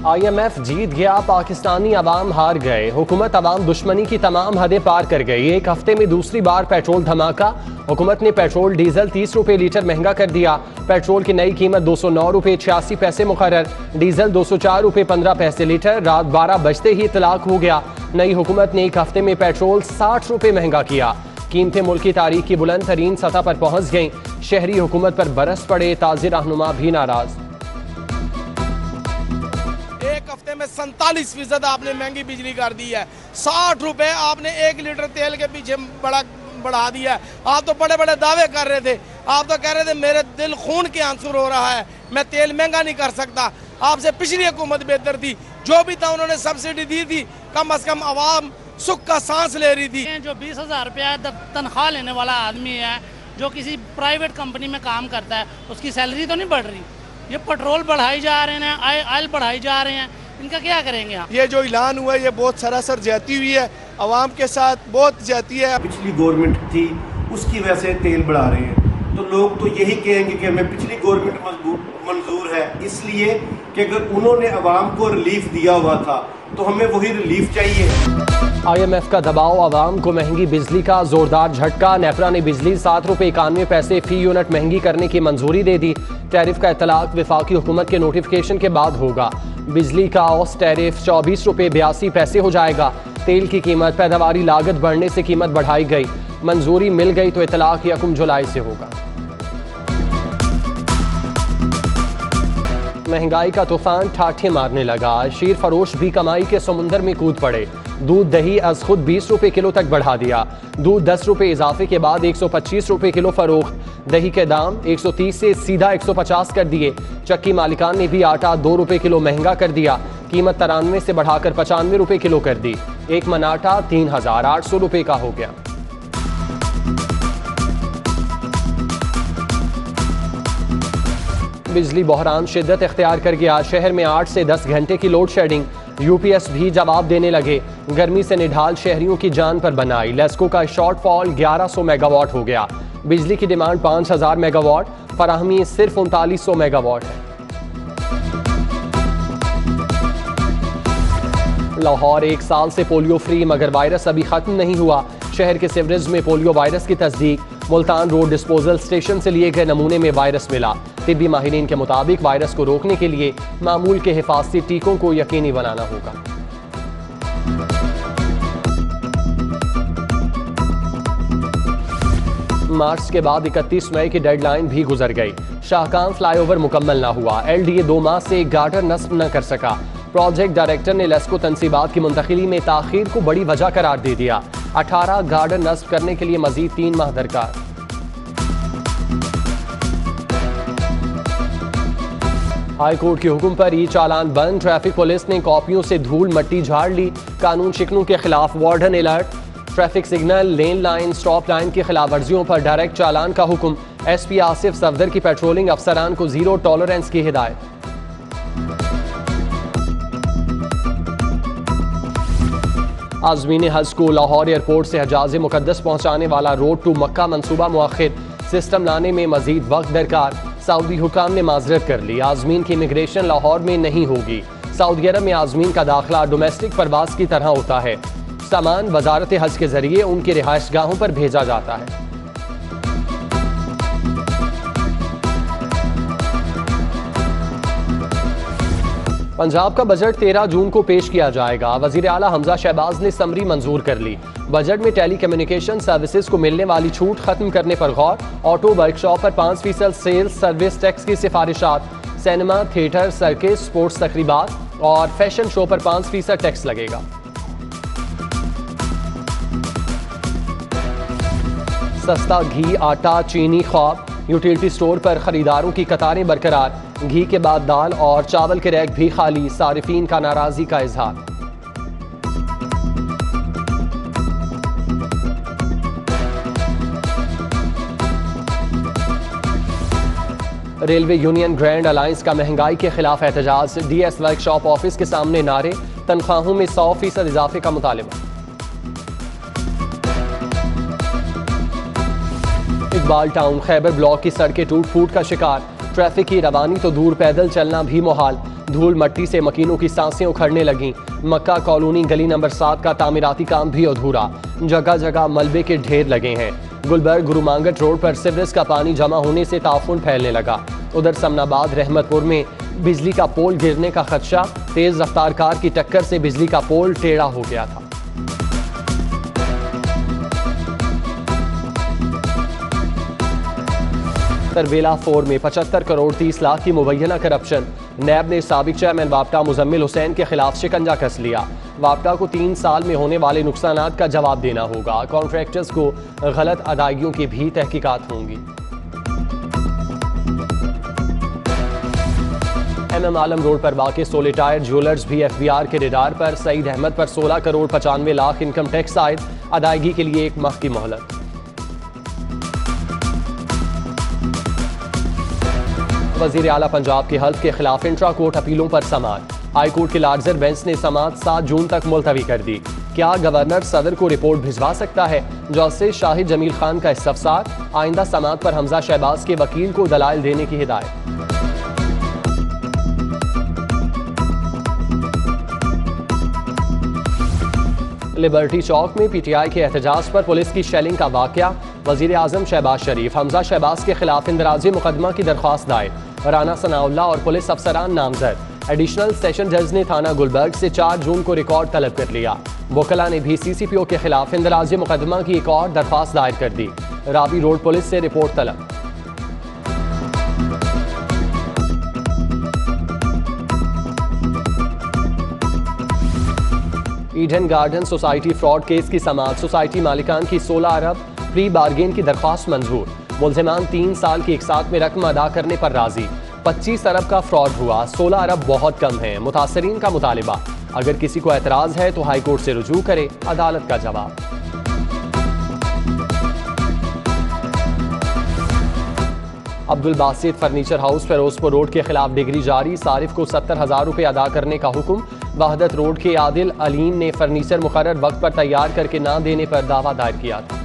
IMF जीत गया, पाकिस्तानी अवाम हार गए। हुकूमत अवाम दुश्मनी की तमाम हदें पार कर गई। एक हफ्ते में दूसरी बार पेट्रोल धमाका। हुकूमत ने पेट्रोल डीजल 30 रुपए लीटर महंगा कर दिया। पेट्रोल की नई कीमत 209 रुपए 86 पैसे मुकर्रर, डीजल 204 रुपए 15 पैसे लीटर। रात 12 बजते ही इतलाक हो गया। नई हुकूमत ने एक हफ्ते में पेट्रोल 60 रुपए महंगा किया। कीमतें मुल्क की तारीख की बुलंद तरीन सतह पर पहुंच गईं। शहरी हुकूमत पर बरस पड़े, ताज़े रहनुमा भी नाराज। एक हफ्ते में 47% आपने महंगी बिजली कर दी है। 60 रुपए आपने 1 लीटर तेल के पीछे बढ़ा दिया है। आप तो बड़े बड़े दावे कर रहे थे, आप तो कह रहे थे मेरे दिल खून के आंसू रो रहा है, मैं तेल महंगा नहीं कर सकता। आपसे पिछली हुकूमत बेहतर थी, जो भी था उन्होंने सब्सिडी दी थी, कम से कम आवाम सुख का सांस ले रही थी। जो 20,000 रुपया तनख्वाह लेने वाला आदमी है, जो किसी प्राइवेट कंपनी में काम करता है, उसकी सैलरी तो नहीं बढ़ रही। ये पेट्रोल बढ़ाई जा रहे हैं, ऑयल बढ़ाई जा रहे हैं, इनका क्या करेंगे आप? ये जो ऐलान हुआ है ये बहुत सरासर ज्यादती हुई है, आवाम के साथ बहुत ज्यादती है। पिछली गवर्नमेंट थी उसकी वजह से तेल बढ़ा रहे हैं, तो लोग तो यही कहेंगे कि हमें पिछली गवर्नमेंट मंजूर है, इसलिए कि अगर उन्होंने आवाम को रिलीफ दिया हुआ था तो हमें वही रिलीफ चाहिए। IMF का दबाव, आवाम को महंगी बिजली का जोरदार झटका। नेपरा ने बिजली 7 रुपए 91 पैसे फी यूनिट महंगी करने की मंजूरी दे दी। टैरिफ का इतलाक वफाकी हुकूमत के नोटिफिकेशन के बाद होगा। बिजली का औसत टैरिफ 24 रुपए 82 पैसे हो जाएगा। तेल की कीमत, पैदावारी लागत बढ़ने से कीमत बढ़ाई गई। मंजूरी मिल गई तो इतलाक 1 जुलाई से होगा। महंगाई का तूफान ठाठे मारने लगा। शीर फरोश भी कमाई के समुंदर में कूद पड़े। दूध दही अज खुद 20 रुपए किलो तक बढ़ा दिया। दूध 10 रुपए इजाफे के बाद 125 रुपए किलो फरोख्त। दही के दाम 130 से सीधा 150 कर दिए। चक्की मालिकान ने भी आटा 2 रुपए किलो महंगा कर दिया। कीमत 93 से बढ़ाकर 95 रुपए किलो कर दी। एक मन आटा 3,800 रुपए का हो गया। बिजली बहरान शिद्दत इख्तियार कर गया। शहर में 8 से 10 घंटे की लोड शेडिंग। UPS भी जवाब देने लगे। गर्मी से निढाल शहरियों की जान पर बनाई। लेस्को का शॉर्टफॉल 1100 मेगावाट हो गया। बिजली की डिमांड 5000 मेगावाट, फराहमी सिर्फ 3900 मेगावाट है। लाहौर 1 साल से पोलियो फ्री, मगर वायरस अभी खत्म नहीं हुआ। शहर के सिवरेज में पोलियो वायरस की तस्दीक। मुल्तान रोड डिस्पोजल स्टेशन से लिए गए नमूने में वायरस मिला। तिब्बी माहिरीन के मुताबिक वायरस को रोकने के लिए मामूल के हिफाजती टीकों को यकीनी बनाना होगा। मार्च के बाद 31 मई की डेडलाइन भी गुजर गई। शाहकाम फ्लाईओवर मुकम्मल ना हुआ। LDA 2 माह से गार्डर नस्ब न कर सका। प्रोजेक्ट डायरेक्टर ने लेस्को तनसीबात की मुंतकिली में ताखीर को बड़ी वजह करार दे दिया। 18 गार्डर नस्ब करने के लिए मजीद 3 माह दरकार। हाई कोर्ट के हुक्म पर ई चालान बंद। ट्रैफिक पुलिस ने कॉपियों से धूल मट्टी झाड़ ली। कानून शिकनों के खिलाफ वार्डन अलर्ट। ट्रैफिक सिग्नल, लेन लाइन, स्टॉप लाइन की खिलाफ वर्जियों पर डायरेक्ट चालान का हुक्म। SP आसिफ सफदर की पेट्रोलिंग अफसरान को जीरो टॉलरेंस की हिदायत। आज़मीन हज को लाहौर एयरपोर्ट से हजाज मुकद्दस पहुंचाने वाला रोड टू मक्का मंसूबा मुअख्खर। सिस्टम लाने में मजीद वक्त दरकार। सऊदी हुकाम ने माजरत कर ली। आज़मीन की इमिग्रेशन लाहौर में नहीं होगी। सऊदी अरब में आज़मीन का दाखिला डोमेस्टिक परवास की तरह होता है। सामान वजारत हज के जरिए उनकी रिहाइश गाहों पर भेजा जाता है। पंजाब का बजट 13 जून को पेश किया जाएगा। वजीर आला हमजा शहबाज ने समरी मंजूर कर ली। बजट में टेली कम्युनिकेशन सर्विसेज को मिलने वाली छूट खत्म करने पर गौर। ऑटो वर्कशॉप पर 5% सेल्स सर्विस टैक्स की सिफारिशात। सिनेमा, थिएटर, सर्किस, स्पोर्ट्स तकरीबात और फैशन शो पर 5% टैक्स लगेगा। सस्ता घी, आटा, चीनी ख्वाब। यूटिलिटी स्टोर पर खरीदारों की कतारें बरकरार। घी के बाद दाल और चावल के रैक भी खाली। सारिफीन का नाराजगी का इजहार। रेलवे यूनियन ग्रैंड अलायंस का महंगाई के खिलाफ एहतजाज। DS वर्कशॉप ऑफिस के सामने नारे। तनख्वाहों में 100% इजाफे का मुतालिबा। इकबाल टाउन खैबर ब्लॉक की सड़कें टूट फूट का शिकार। ट्रैफिक की रवानी तो दूर, पैदल चलना भी मुहाल। धूल मट्टी से मकीनों की सांसें उखड़ने लगीं। मक्का कॉलोनी गली नंबर 7 का तामीराती काम भी अधूरा, जगह जगह मलबे के ढेर लगे हैं। गुलबर्ग गुरुमांगट रोड पर सिवरेज का पानी जमा होने से ताफुन फैलने लगा। उधर समनाबाद रहमतपुर में बिजली का पोल गिरने का खदशा, तेज रफ्तार कार की टक्कर से बिजली का पोल टेढ़ा हो गया था। तरबेला 4 में 75 करोड़ 30 लाख की मुबैना करप्शन। नैब ने साबिक चेयरमैन वापटा मुजम्मिल हुसैन के खिलाफ शिकंजा कस लिया। वापटा को 3 साल में होने वाले नुकसानात का जवाब देना होगा। कॉन्ट्रैक्टर्स को गलत अदायगियों की भी तहकीकात होंगी। MM आलम रोड पर वाक़े सोलिटायर ज्वेलर्स भी FBR के रडार पर। सईद अहमद पर 16 करोड़ 95 लाख इनकम टैक्स आयद, अदायगी के लिए 1 माह की मोहलत। वज़ीर आला पंजाब के हल्फ के खिलाफ इंट्रा कोर्ट अपीलों पर समाअत। हाई कोर्ट के लार्जर बेंच ने समाअत 7 जून तक मुलतवी कर दी। क्या गवर्नर सदर को रिपोर्ट भिजवा सकता है? जस्टिस शाहिद जमील खान का इस्तफसार। आइंदा समाअत पर हमजा शहबाज के वकील को दलाइल देने की हिदायत। लिबर्टी चौक में PTI के एहतजाज पर पुलिस की शेलिंग का वाकया। वजीर आजम शहबाज शरीफ, हमजा शहबाज के खिलाफ इंदराजी मुकदमा की दरख्वास्त दायर। राना सनाउल्लाह और पुलिस अफसरान नामजद। एडिशनल सेशन जज ने थाना गुलबर्ग से 4 जून को रिकॉर्ड तलब कर लिया। वकला ने भी CCPO के खिलाफ इंदराजी मुकदमा की एक और दरख्वास्त दायर कर दी। रावी रोड पुलिस से रिपोर्ट तलब। Eden garden society fraud case की समाअत। सोसाइटी मालिकान की 16 अरब प्री बार्गेन की दरख्वास्त मंजूर। मुल्जिमान 3 साल की एक साथ में रकम अदा करने पर राजी। 25 अरब का फ्रॉड हुआ, 16 अरब बहुत कम है। मुतासरीन का मुतालिबा, अगर किसी को एतराज है तो हाई कोर्ट से रुजू करे। अदालत का जवाब। Abdul Basit furniture house Ferozepur road के खिलाफ डिग्री जारी। सारिफ को 70,000 रुपये अदा करने का हुक्म। वहदत रोड के आदिल अलीम ने फर्नीचर मुकर्रर वक्त पर तैयार करके ना देने पर दावा दायर किया था।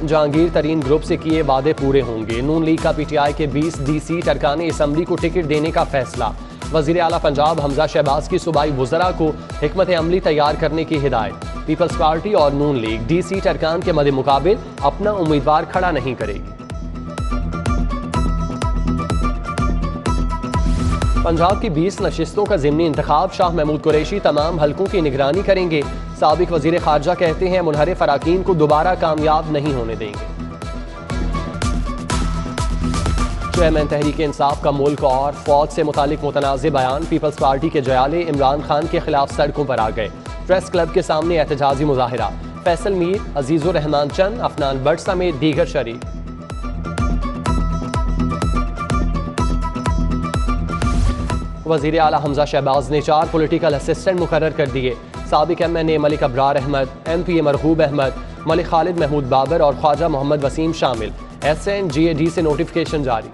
जहांगीर तरीन ग्रुप से किए वादे पूरे होंगे। नून लीग का PTI के 20 DC अरकान असम्बली को टिकट देने का फैसला। वजीर आला पंजाब हमजा शहबाज की सूबाई वुज़रा को हिकमत अमली तैयार करने की हिदायत। पीपल्स पार्टी और नून लीग DC अरकान के मद्दे मुकाबिल अपना उम्मीदवार खड़ा नहीं करेगी। पंजाब की 20 नशिस्तों का ज़िमनी इंतखाब। शाह महमूद कुरैशी तमाम हलकों की निगरानी करेंगे। साबिक वजीर खारजा कहते हैं मुनहरिफ अराकीन को दोबारा कामयाब नहीं होने देंगे। चेयरमैन तहरीक इंसाफ का मुल्क और फौज से मुतालिक मुतनाज़ बयान। पीपल्स पार्टी के जयाले इमरान खान के खिलाफ सड़कों पर आ गए। प्रेस क्लब के सामने एहतजाजी मुजाहिरा। फैसल मीर, अजीजुर रहमान चंद, अफनान भट्ट समेत दीगर शरीक। वजीर आला हमजा शहबाज ने 4 पोलिटिकल असिस्टेंट मुकर्रर कर दिए। साबिक MNA मलिक अब्रार अहमद, MPA मरहूब अहमद, मलिक खालिद महमूद बाबर और ख्वाजा मोहम्मद वसीम शामिल। SNGAD से नोटिफिकेशन जारी।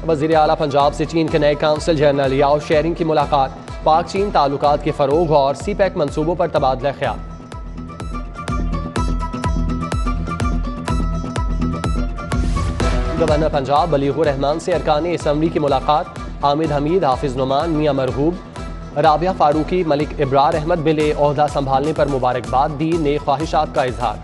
वजीर आला पंजाब से चीन के नए काउंसिल जनरल याओ शेरिंग की मुलाकात। पाक चीन ताल्लुकात के फरोग और CPEC मंसूबों पर तबादला ख्याल। गवर्नर पंजाब बलीगुर रहमान से अरकान असम्बली की मुलाकात। हामिद हमीद, हाफिज नुमान, मियां मरहूब, राबिया फारूकी, मलिक इब्रार अहमद मिले। ओहदा संभालने पर मुबारकबाद दी। नेक ख्वाहिशात का इजहार।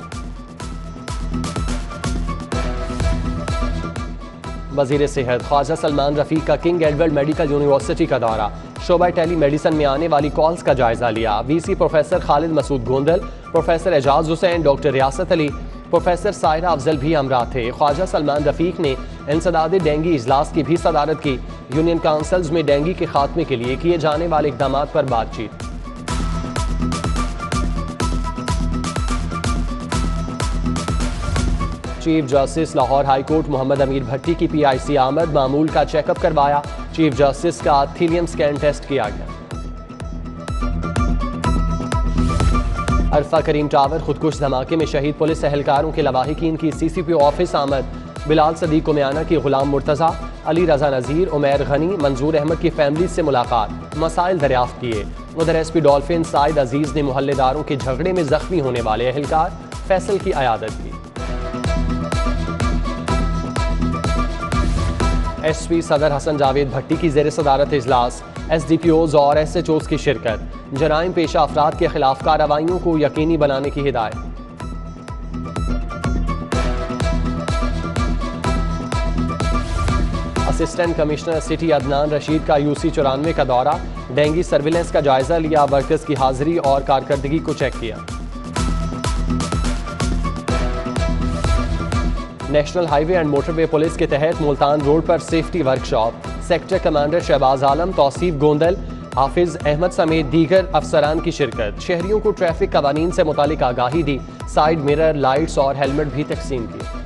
वजीर सेहत ख्वाजा सलमान रफीक का किंग एडवर्ड मेडिकल यूनिवर्सिटी का दौरा। शोबा टेली मेडिसन में आने वाली कॉल्स का जायजा लिया। VC professor Khalid Masood Gondal, professor Ejaz Hussain, doctor Riasat Ali, professor Saira Afzal भी हमरा थे। ख्वाजा सलमान रफीक ने इंसदाद डेंगी इजलास की भी सदारत की। यूनियन काउंसिल्स में डेंगी के खात्मे के लिए किए जाने वाले इकदाम पर बातचीत। Chief justice Lahore high court Mohammad Ameer Bhatti की PIC आमद। मामूल का चेकअप करवाया। चीफ जस्टिस का थीलियम स्कैन टेस्ट किया गया। अरफा करीम टावर खुदकुश धमाके में शहीद पुलिस एहलकारों के लवाहिकीन की CCPO ऑफिस आमद। बिलाल सदीक उमयाना की गुलाम मुर्तज़ा, अली रजा नज़ीर, उमैर गनी, मंजूर अहमद की फैमिली से मुलाकात। मसाइल दरियाफ्त किए। उधर एसपी डॉल्फिन साइद अजीज ने मोहल्लेदारों के झगड़े में जख्मी होने वाले एहलकार फैसल की अयादत की। एसपी सदर हसन जावेद भट्टी की ज़ेर सदारत इजलास, SDPOs और SHOs की शिरकत, जराइम पेशा अफराद के खिलाफ कार्रवाइयों को यकीनी बनाने की हिदायत। Assistant commissioner city Adnan Rashid का UC 94 का दौरा, डेंगू सर्विलेंस का जायजा लिया, वर्कर्स की हाजिरी और कारकर्दगी को चेक किया। National highway and motorway police के तहत मुल्तान रोड पर safety workshop, sector commander Shahbaz Alam, Tauseef Gondal, Hafiz Ahmad समेत दीगर अफसरान की शिरकत। शहरियों को ट्रैफिक कवानीन से मुतालिक आगाही दी, साइड मिरर, लाइट्स और हेलमेट भी तकसीम किए।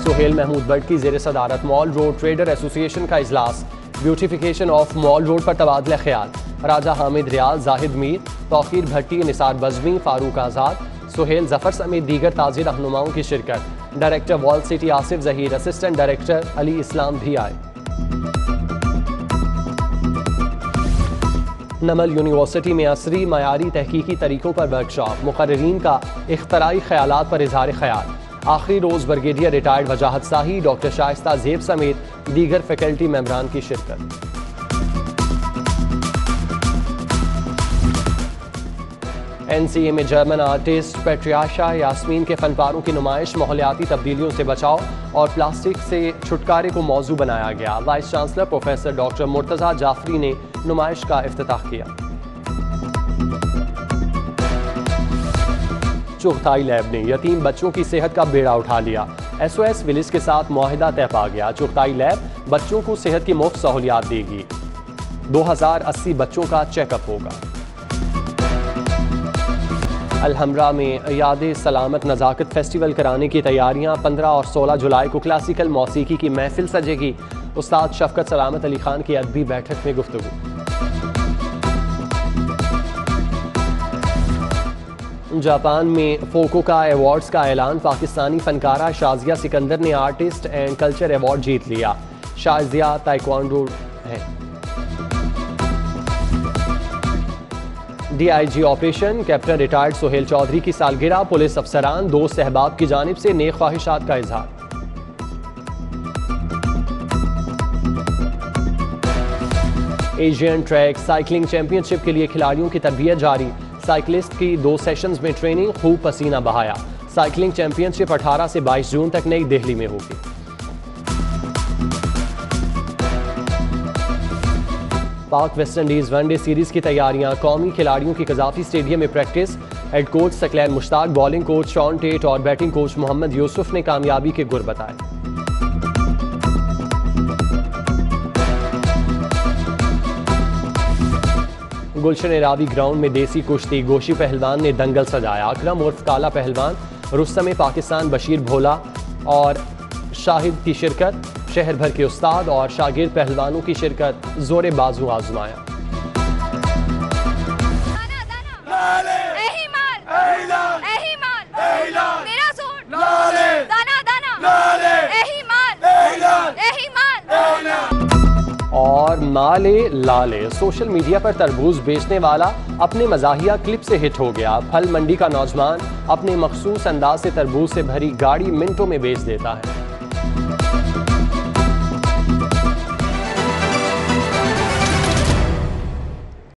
सुहेल महमूद बट की ज़ेर सदारत मॉल रोड ट्रेडर एसोसिएशन का इजलास, ब्यूटिफिकेशन ऑफ मॉल रोड पर तबादला ख्याल, राजा हामिद रियाज, जाहिद मीर, तौकीर भट्टी, निसार बज़मी, फारूक आज़ाद, सुहेल जफर समेत दीगर ताज़ी रहनुमाओं की शिरकत। Director wall city Asif Zaheer, assistant director Ali Islam भी आए। नमल यूनिवर्सिटी में असरी मयारी तहकीकी तरीकों पर वर्कशॉप, मुकर्रीन का इख्तराई ख्यालात पर इजहार ख्याल। आखिरी रोज़ ब्रिगेडियर रिटायर्ड वजाहत शाही, डॉक्टर शाइस्ता ज़ेब समेत दीगर फैकल्टी मेंबरान की शिरकत। NCA में जर्मन आर्टिस्ट पेट्रियाशा यास्मीन के फनपारों की नुमाइश, माहौलियाती तब्दीलियों से बचाव और प्लास्टिक से छुटकारे को मौजू बनाया गया। Vice chancellor professor doctor Murtaza Jafri ने नुमाइश का इफ्तिताह किया। चुगताई लैब ने यतीम बच्चों की सेहत का बेड़ा उठा लिया। SOS विलिस के साथ मुआहिदा तय पा गया। चुगताई लैब बच्चों को सेहत की मुफ्त सहूलियात देगी। 2080 बच्चों का चेकअप होगा। अलहमरा में याद सलामत नज़ाकत फेस्टिवल कराने की तैयारियां, 15 और 16 जुलाई को क्लासिकल मौसीकी की महफिल सजेगी। उस्ताद शफकत सलामत अली खान की अदबी बैठक में गुफ्तगू। जापान में फोको का अवार्ड्स का ऐलान, पाकिस्तानी फनकारा शाजिया सिकंदर ने आर्टिस्ट एंड कल्चर अवार्ड जीत लिया। शाजिया ताइक्वांडो है। DIG operation, captain retired Suhail Chaudhry की सालगिरह, पुलिस अफसरान, दोस्त अहबाब की जानिब से नेक ख्वाहिशात का इजहार। एशियन ट्रैक साइकिलिंग चैंपियनशिप के लिए खिलाड़ियों की तरबियत जारी, साइकिलिस्ट की 2 सेशंस में ट्रेनिंग, खूब पसीना बहाया। साइकिलिंग चैंपियनशिप 18 से 22 जून तक नई दिल्ली में होगी। पाक वेस्ट इंडीज वनडे सीरीज की तैयारियां, कौमी खिलाड़ियों की कजाफी स्टेडियम में practice. Head coach Saqlain Mushtaq, bowling coach Shaun Tait और बैटिंग कोच मोहम्मद यूसुफ ने कामयाबी के गुर बताए। गुलशन रावी ग्राउंड में देसी कुश्ती, गोशी पहलवान ने दंगल सजाया। अकरम उर्फ काला पहलवान, रुस्तम पाकिस्तान, बशीर भोला और शाहिद की शिरकत। शहर भर के उस्ताद और शागिर्द पहलवानों की शिरकत, जोरे बाजू आजमाया। और माले लाले, सोशल मीडिया पर तरबूज बेचने वाला अपने मजाहिया क्लिप से हिट हो गया। फल मंडी का नौजवान अपने मखसूस अंदाज से तरबूज से भरी गाड़ी मिनटों में बेच देता है।